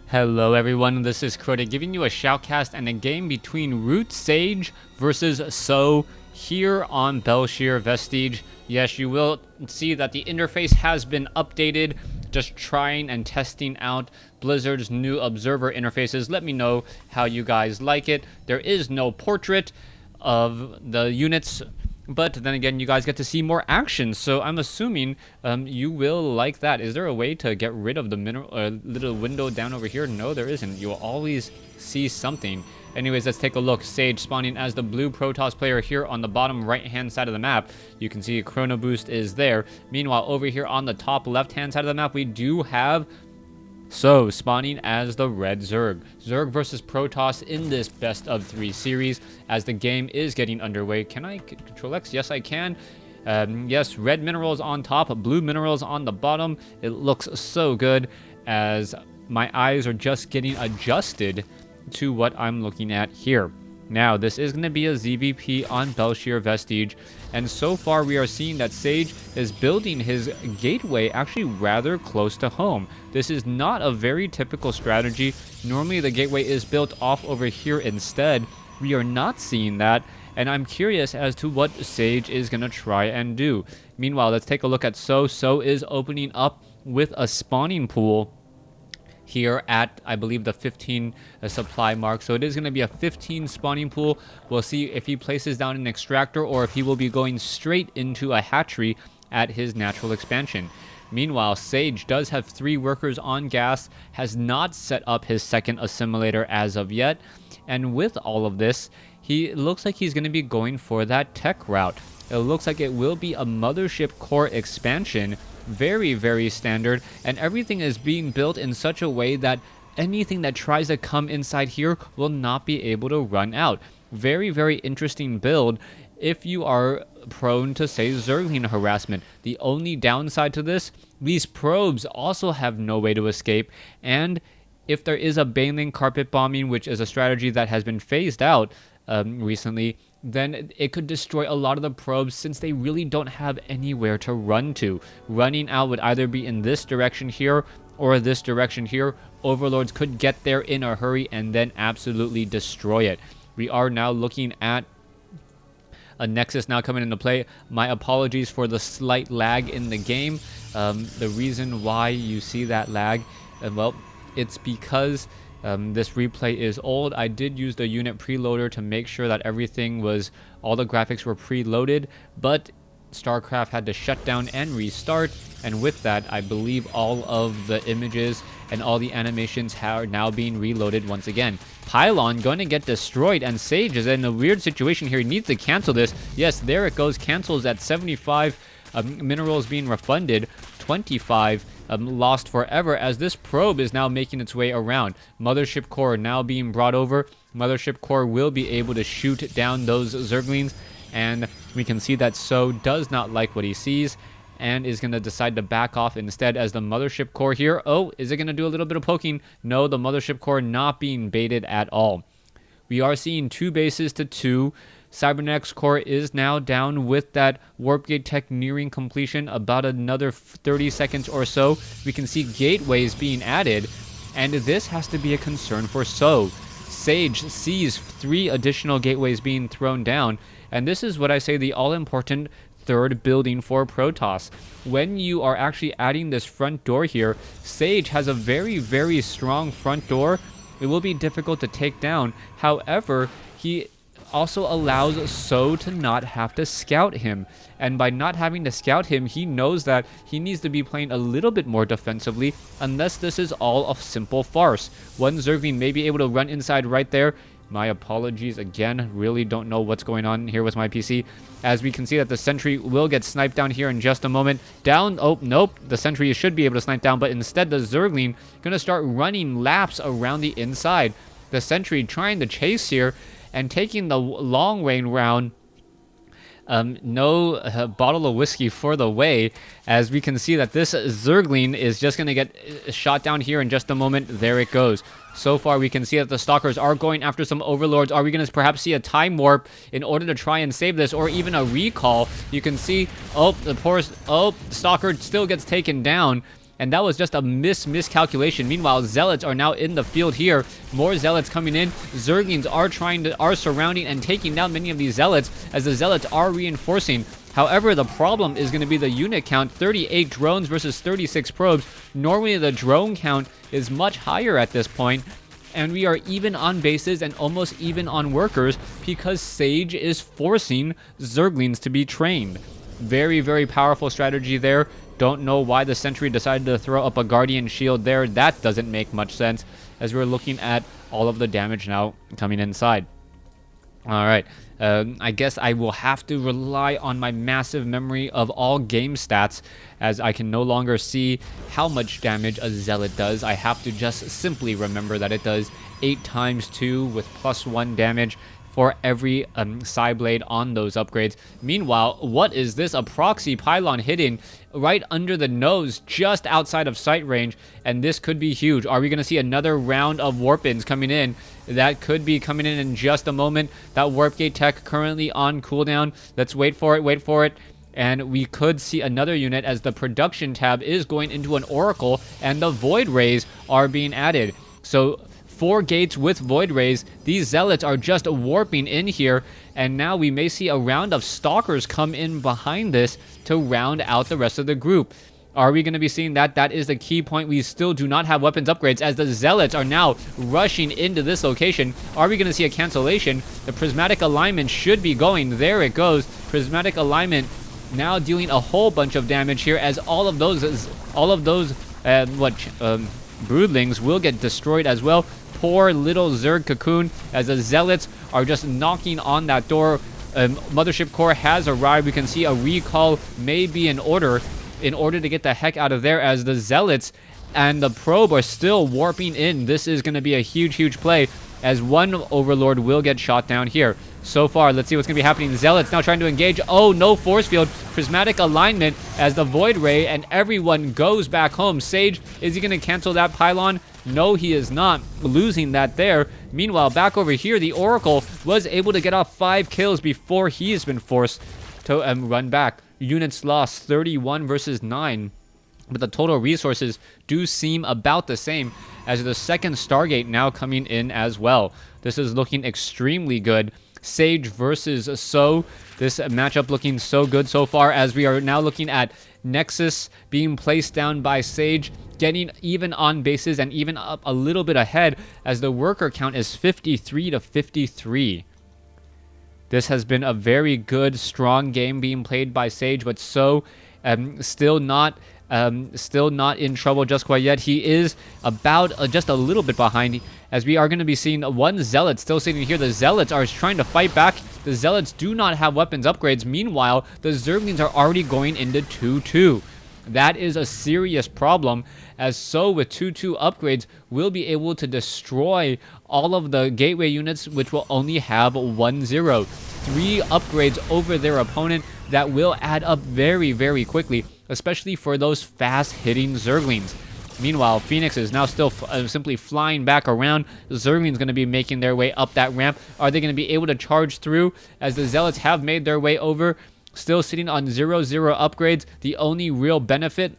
Hello everyone, this is Crota giving you a shoutcast and a game between Root Sage versus So here on Belshir Vestige. Yes, you will see that the interface has been updated, just trying and testing out Blizzard's new observer interfaces. Let me know how you guys like it. There is no portrait of the units, but then again, you guys get to see more action, so I'm assuming you will like that. Is there a way to get rid of the little window down over here? No, there isn't. You will always see something. Anyways, let's take a look. Sage spawning as the blue Protoss player here on the bottom right-hand side of the map. You can see Chrono Boost is there. Meanwhile, over here on the top left-hand side of the map, we do have So spawning as the red Zerg. Zerg versus Protoss in this best of 3 series as the game is getting underway. Can I control X? Yes, I can. Yes, red minerals on top, blue minerals on the bottom. It looks so good as my eyes are just getting adjusted to what I'm looking at here. Now, this is going to be a ZVP on Belshir Vestige, and so far we are seeing that Sage is building his gateway actually rather close to home. This is not a very typical strategy. Normally the gateway is built off over here instead. We are not seeing that, and I'm curious as to what Sage is going to try and do. Meanwhile, let's take a look at So. So is opening up with a spawning pool here at, I believe, the 15 supply mark. So it is going to be a 15 spawning pool. We'll see if he places down an extractor or if he will be going straight into a hatchery at his natural expansion. Meanwhile, Sage does have 3 workers on gas, has not set up his second assimilator as of yet. And with all of this, he looks like he's going to be going for that tech route. It looks like it will be a mothership core expansion. Very, very standard, and everything is being built in such a way that anything that tries to come inside here will not be able to run out. Very, very interesting build if you are prone to, say, Zergling harassment. The only downside to this, these probes also have no way to escape, and if there is a Baneling carpet bombing, which is a strategy that has been phased out recently, then it could destroy a lot of the probes since they really don't have anywhere to run to. Running out would either be in this direction here or this direction here. Overlords could get there in a hurry and then absolutely destroy it. We are now looking at a Nexus now coming into play. My apologies for the slight lag in the game. The reason why you see that lag, well, it's because this replay is old. I did use the unit preloader to make sure that everything was, all the graphics were preloaded, but StarCraft had to shut down and restart, and with that, I believe all of the images and all the animations are now being reloaded once again. Pylon going to get destroyed, and Sage is in a weird situation here. He needs to cancel this. Yes, there it goes. Cancels at 75 minerals being refunded. 25 lost forever as this probe is now making its way around. Mothership core now being brought over. Mothership core will be able to shoot down those Zerglings, and we can see that So does not like what he sees and is going to decide to back off instead as the Mothership core here. Oh, is it going to do a little bit of poking? No, the Mothership core not being baited at all. We are seeing 2 bases to 2. Cybernetics core is now down with that warp gate tech nearing completion. About another 30 seconds or so, we can see gateways being added, and this has to be a concern for So. Sage sees 3 additional gateways being thrown down, and this is what I say the all-important third building for Protoss. When you are actually adding this front door here, Sage has a very, very strong front door. It will be difficult to take down. However, he also allows So to not have to scout him, and by not having to scout him, he knows that he needs to be playing a little bit more defensively unless this is all a simple farce. One Zergling may be able to run inside right there. My apologies again, really don't know what's going on here with my PC, as we can see that the sentry will get sniped down here in just a moment. Down, oh nope, the sentry should be able to snipe down, but instead the Zergling gonna start running laps around the inside. The sentry trying to chase here and taking the long way round. No bottle of whiskey for the way, as we can see that this Zergling is just going to get shot down here in just a moment. There it goes. So far, we can see that the Stalkers are going after some Overlords. Are we going to perhaps see a Time Warp in order to try and save this, or even a recall? You can see, oh, the poor, oh, Stalker still gets taken down. and that was just a miscalculation. Meanwhile, Zealots are now in the field here. More Zealots coming in. Zerglings are surrounding and taking down many of these Zealots as the Zealots are reinforcing. However, the problem is going to be the unit count. 38 drones versus 36 probes. Normally, the drone count is much higher at this point, and we are even on bases and almost even on workers because Sage is forcing Zerglings to be trained. Very, very powerful strategy there. Don't know why the Sentry decided to throw up a Guardian Shield there. That doesn't make much sense as we're looking at all of the damage now coming inside. Alright, I guess I will have to rely on my massive memory of all game stats as I can no longer see how much damage a Zealot does. I have to just simply remember that it does 8 times 2 with +1 damage for every side blade on those upgrades. Meanwhile, what is this? A proxy pylon hitting right under the nose, just outside of sight range, and this could be huge. Are we going to see another round of warp-ins coming in? That could be coming in just a moment. That warp gate tech currently on cooldown. Let's wait for it. And we could see another unit as the production tab is going into an oracle and the void rays are being added. So 4 gates with void rays. These Zealots are just warping in here, and now we may see a round of stalkers come in behind this to round out the rest of the group. Are we going to be seeing that? That is the key point. We still do not have weapons upgrades as the Zealots are now rushing into this location. Are we going to see a cancellation? The prismatic alignment should be going. There it goes. Prismatic alignment now dealing a whole bunch of damage here as all of those broodlings will get destroyed as well. Poor little Zerg cocoon as the Zealots are just knocking on that door. Mothership core has arrived. We can see a recall may be in order to get the heck out of there as the Zealots and the probe are still warping in. This is going to be a huge play as one Overlord will get shot down here. So far, let's see what's going to be happening. Zealots now trying to engage. Oh, no force field. Prismatic alignment as the Void Ray and everyone goes back home. Sage, is he going to cancel that pylon? No, he is not. Losing that there. Meanwhile, back over here, the Oracle was able to get off 5 kills before he has been forced to run back. Units lost 31 versus 9. But the total resources do seem about the same as the second Stargate now coming in as well. This is looking extremely good. Sage versus So. This matchup looking so good so far as we are now looking at Nexus being placed down by Sage, getting even on bases and even up a little bit ahead as the worker count is 53 to 53. This has been a very good, strong game being played by Sage, but So still not in trouble just quite yet. He is about just a little bit behind as we are going to be seeing one Zealot still sitting here. The Zealots are trying to fight back. The Zealots do not have weapons upgrades. Meanwhile, the Zerglings are already going into 2-2. That is a serious problem as So with 2-2 upgrades will be able to destroy all of the gateway units which will only have 1-0. 3 upgrades over their opponent that will add up very, very quickly, especially for those fast-hitting Zerglings. Meanwhile, Phoenix is now still simply flying back around. The Zerglings going to be making their way up that ramp. Are they going to be able to charge through as the Zealots have made their way over? Still sitting on 0-0 upgrades. The only real benefit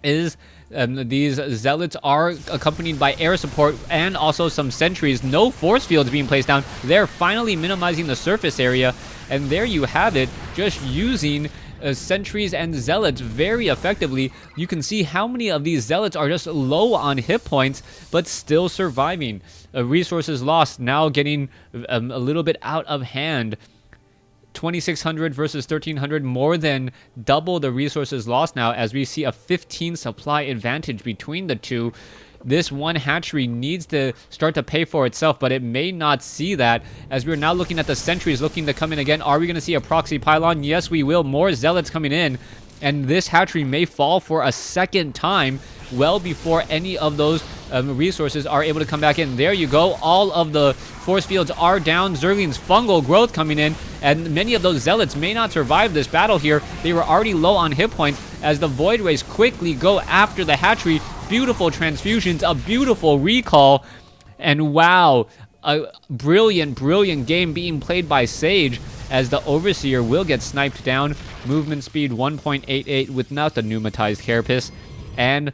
is these Zealots are accompanied by air support and also some sentries. No force fields being placed down. They're finally minimizing the surface area. And there you have it, just using sentries and Zealots very effectively. You can see how many of these Zealots are just low on hit points, but still surviving. Resources lost now getting a little bit out of hand. 2,600 versus 1,300, more than double the resources lost now as we see a 15 supply advantage between the two. This one hatchery needs to start to pay for itself, but it may not see that as we're now looking at the sentries looking to come in again. Are we going to see a proxy pylon? Yes, we will. More Zealots coming in, and this hatchery may fall for a second time well before any of those resources are able to come back in. There you go. All of the force fields are down. Zergling's fungal growth coming in, and many of those Zealots may not survive this battle here. They were already low on hit points as the Void Rays quickly go after the hatchery. Beautiful transfusions, a beautiful recall, and wow, a brilliant game being played by Sage as the Overseer will get sniped down. Movement speed 1.88 without the pneumatized carapace. and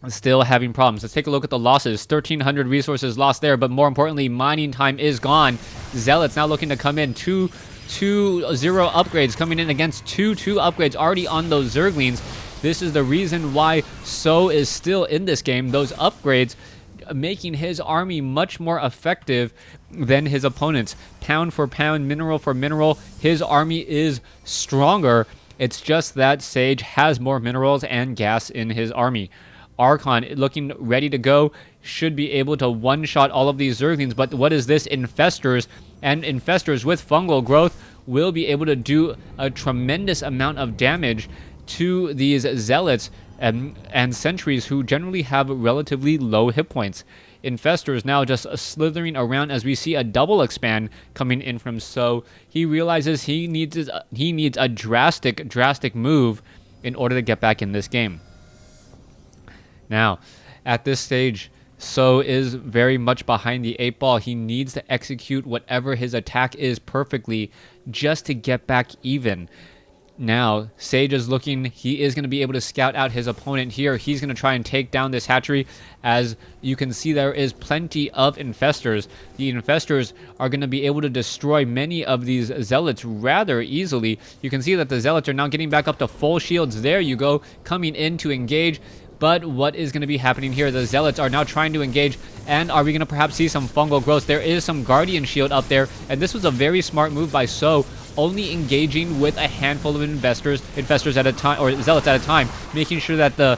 still having problems. Let's take a look at the losses. 1,300 resources lost there, but more importantly, mining time is gone. Zealots now looking to come in. 2-0 upgrades coming in against 2-2 upgrades already on those Zerglings. This is the reason why So is still in this game. Those upgrades making his army much more effective than his opponents. Pound for pound, mineral for mineral, his army is stronger. It's just that Sage has more minerals and gas in his army. Archon looking ready to go, should be able to one-shot all of these Zerglings, but what is this? Infestors, and Infestors with fungal growth will be able to do a tremendous amount of damage to these Zealots and Sentries who generally have relatively low hit points. Infestors now just slithering around as we see a double expand coming in from So. He realizes he needs a drastic move in order to get back in this game. Now, at this stage, So is very much behind the 8 ball. He needs to execute whatever his attack is perfectly just to get back even. Now, Sage is looking, he is going to be able to scout out his opponent here. He's going to try and take down this hatchery. As you can see, there is plenty of Infestors. The Infestors are going to be able to destroy many of these Zealots rather easily. You can see that the Zealots are now getting back up to full shields. There you go, coming in to engage. But what is going to be happening here? The Zealots are now trying to engage, and are we going to perhaps see some fungal growth? There is some Guardian Shield up there, and this was a very smart move by So, only engaging with a handful of infestors at a time, or Zealots at a time, making sure that the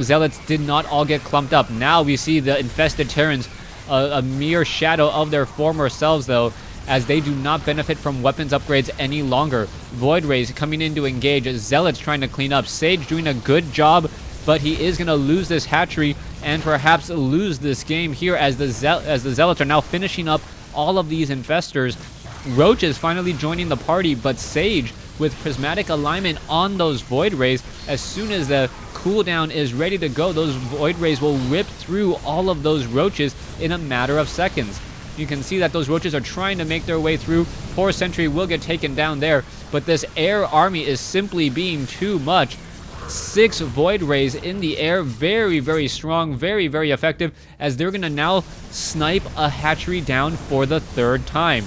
Zealots did not all get clumped up. Now we see the infested Terrans, a mere shadow of their former selves, though, as they do not benefit from weapons upgrades any longer. Void Rays coming in to engage, Zealots trying to clean up, Sage doing a good job, but he is going to lose this hatchery and perhaps lose this game here as the Zealots are now finishing up all of these Infestors. Roach is finally joining the party, but Sage with prismatic alignment on those Void Rays, as soon as the cooldown is ready to go, those Void Rays will rip through all of those Roaches in a matter of seconds. You can see that those Roaches are trying to make their way through. Poor Sentry will get taken down there, but this air army is simply being too much. 6 Void Rays in the air, very strong, very effective, as they're going to now snipe a hatchery down for the 3rd time.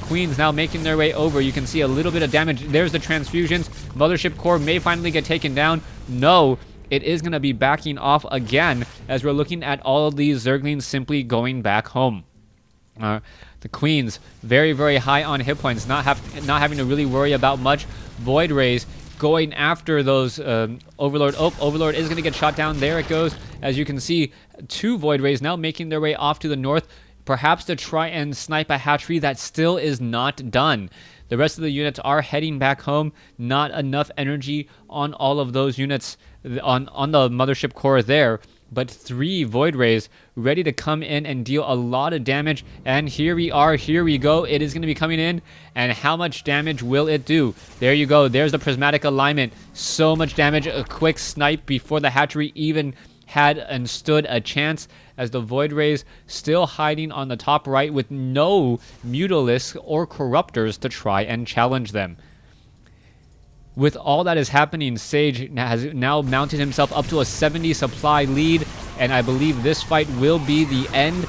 Queens now making their way over. You can see a little bit of damage. There's the transfusions. Mothership Core may finally get taken down. No, it is going to be backing off again, as we're looking at all of these Zerglings simply going back home. The Queens very high on hit points, not having to really worry about much. Void Rays going after those Overlord. Oh, Overlord is going to get shot down. There it goes. As you can see, 2 Void Rays now making their way off to the north, perhaps to try and snipe a hatchery that still is not done. The rest of the units are heading back home. Not enough energy on all of those units on the Mothership Core there. But 3 Void Rays ready to come in and deal a lot of damage. And here we are, here we go. It is going to be coming in. And how much damage will it do? There you go. There's the prismatic alignment. So much damage. A quick snipe before the hatchery even had and stood a chance, as the Void Rays still hiding on the top right with no Mutalisks or Corruptors to try and challenge them. With all that is happening, Sage has now mounted himself up to a 70 supply lead, and I believe this fight will be the end.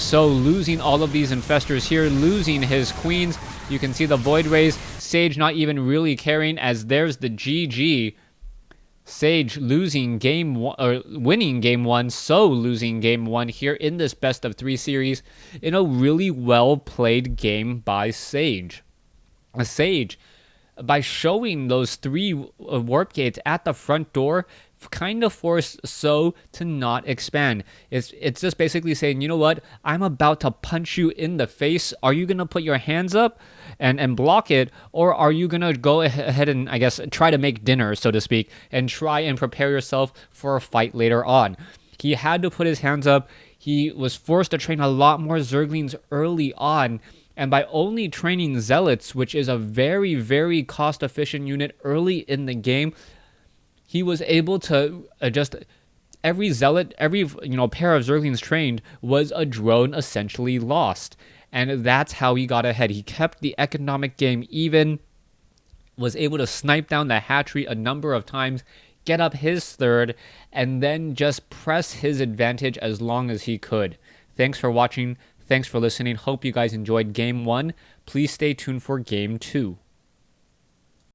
So losing all of these Infestors here, losing his Queens. You can see the Void Rays, Sage not even really caring, as there's the GG. Sage losing game one, or winning game 1, So losing game 1 here in this best of 3 series in a really well played game by Sage. Sage, by showing those 3 warp gates at the front door, kind of forced So to not expand. It's just basically saying, you know what, I'm about to punch you in the face. Are you going to put your hands up and block it, or are you going to go ahead and, I guess, try to make dinner, so to speak, and try and prepare yourself for a fight later on? He had to put his hands up. He was forced to train a lot more Zerglings early on, and by only training Zealots, which is a very cost-efficient unit early in the game, he was able to adjust. Every Zealot, every pair of Zerglings trained was a drone essentially lost. And that's how he got ahead. He kept the economic game even, was able to snipe down the hatchery a number of times, get up his third, and then just press his advantage as long as he could. Thanks for watching. Thanks for listening. Hope you guys enjoyed Game 1. Please stay tuned for Game 2.